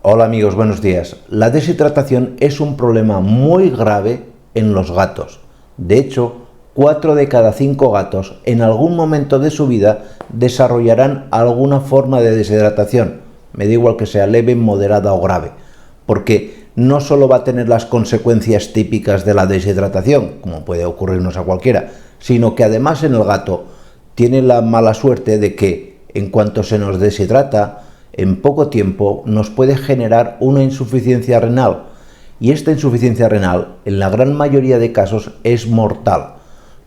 Hola amigos, buenos días. La deshidratación es un problema muy grave en los gatos. De hecho, 4 de cada 5 gatos en algún momento de su vida desarrollarán alguna forma de deshidratación. Me da igual que sea leve, moderada o grave, porque no solo va a tener las consecuencias típicas de la deshidratación, como puede ocurrirnos a cualquiera, sino que además en el gato tiene la mala suerte de que en cuanto se nos deshidrata, en poco tiempo nos puede generar una insuficiencia renal, y esta insuficiencia renal en la gran mayoría de casos es mortal.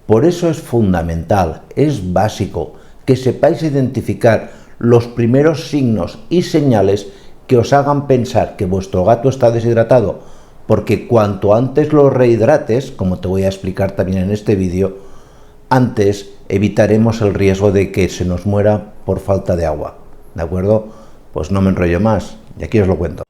Por eso es fundamental, es básico, que sepáis identificar los primeros signos y señales que os hagan pensar que vuestro gato está deshidratado, porque cuanto antes lo rehidrates, como te voy a explicar también en este vídeo, antes evitaremos el riesgo de que se nos muera por falta de agua. ¿De acuerdo? Pues no me enrollo más, y aquí os lo cuento.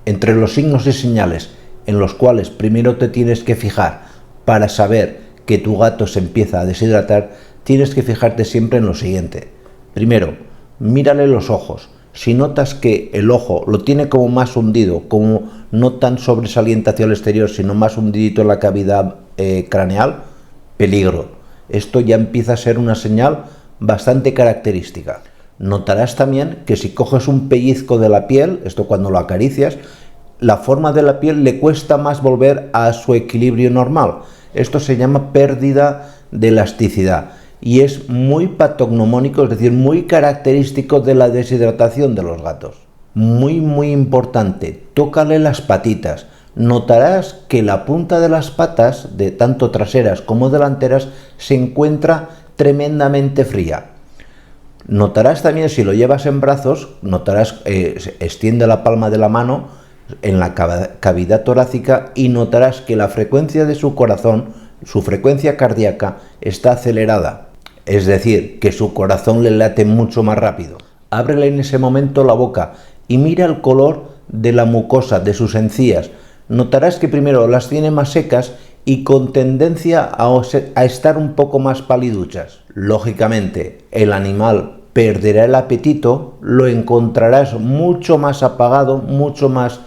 Entre los signos y señales en los cuales primero te tienes que fijar para saber que tu gato se empieza a deshidratar, tienes que fijarte siempre en lo siguiente. Primero, mírale los ojos. Si notas que el ojo lo tiene como más hundido, como no tan sobresaliente hacia el exterior, sino más hundidito en la cavidad craneal, peligro. Esto ya empieza a ser una señal bastante característica. Notarás también que si coges un pellizco de la piel, esto cuando lo acaricias, la forma de la piel le cuesta más volver a su equilibrio normal. Esto se llama pérdida de elasticidad y es muy patognomónico, es decir, muy característico de la deshidratación de los gatos. Muy importante, tócale las patitas. Notarás que la punta de las patas, de tanto traseras como delanteras, se encuentra tremendamente fría. Notarás también, si lo llevas en brazos, notarás, extiende la palma de la mano en la cavidad torácica y notarás que la frecuencia de su corazón, su frecuencia cardíaca, está acelerada. Es decir, que su corazón le late mucho más rápido. Ábrele en ese momento la boca y mira el color de la mucosa, de sus encías. Notarás que primero las tiene más secas y con tendencia a estar un poco más paliduchas. Lógicamente, el animal perderá el apetito, lo encontrarás mucho más apagado, mucho más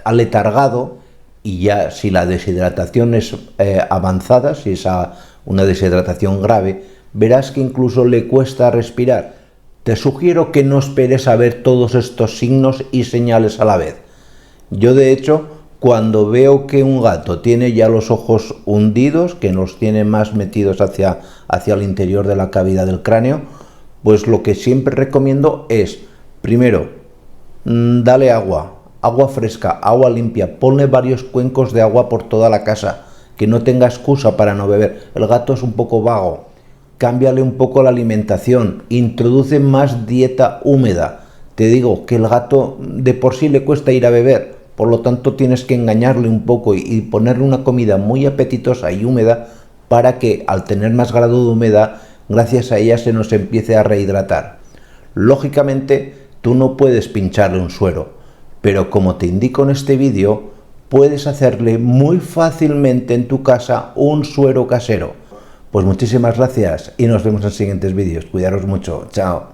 aletargado, y ya si la deshidratación es avanzada, si es una deshidratación grave, verás que incluso le cuesta respirar. Te sugiero que no esperes a ver todos estos signos y señales a la vez. Yo, de hecho, cuando veo que un gato tiene ya los ojos hundidos, que los tiene más metidos hacia el interior de la cavidad del cráneo, pues lo que siempre recomiendo es, primero, dale agua fresca, agua limpia, ponle varios cuencos de agua por toda la casa, que no tenga excusa para no beber. El gato es un poco vago, cámbiale un poco la alimentación, introduce más dieta húmeda. Te digo que el gato de por sí le cuesta ir a beber, por lo tanto tienes que engañarle un poco y ponerle una comida muy apetitosa y húmeda para que al tener más grado de humedad, gracias a ella se nos empiece a rehidratar. Lógicamente tú no puedes pincharle un suero, pero como te indico en este vídeo, puedes hacerle muy fácilmente en tu casa un suero casero. Pues muchísimas gracias y nos vemos en siguientes vídeos. Cuidaros mucho. Chao.